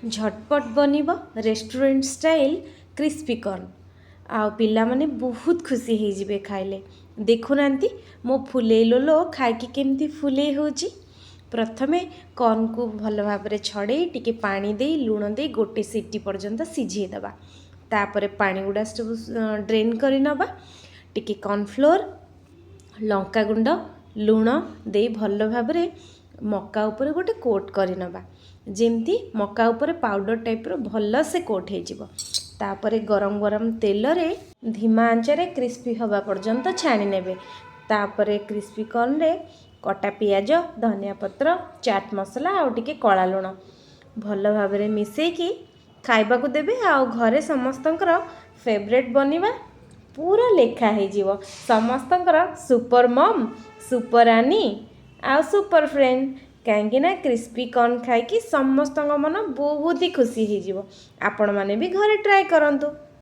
झटपट बनिब restaurant style crispy corn आउ पिला माने बहुत खुशी हो जिवे खाइले। देखुना मो फुले लो खाइकी केमती फुले होची। प्रथमे कॉर्न को भल भाव छड़े टिके पानी दे लुण दे गोटे सीटी पर्यंत सिझे दबा। तापरे पानी गुड़ा सब ड्रेन करी नबा। टिके कॉर्नफ्लोर लंका गुंड लुण दे भल भाव मका ऊपर गोटे कोट करी नबा। जेमती मका ऊपर पाउडर टाइप रो भल से कोट हो जिवो। तापरे गरम गरम तेल रे धीमा आंचरे क्रिस्पी हवा पर्यंत छाणी नेबे। तापरे क्रिस्पी कॉर्न रे कटा पियाज धनिया पत्र चाट मसला आ टिके कला लुण भल भाव मिसेकी खाइबा को देबे। आ घरे समस्तंकर फेवरेट बनिबा पूरा लेखा हो जिवो। समस्तंकर सुपर मम सुपर आनी आ सुपर फ्रेंड कहीं क्रिस्पी कॉर्न खाई समस्त मन बहुत ही खुशी हो। आपण माने भी घरे ट्राए करंतु।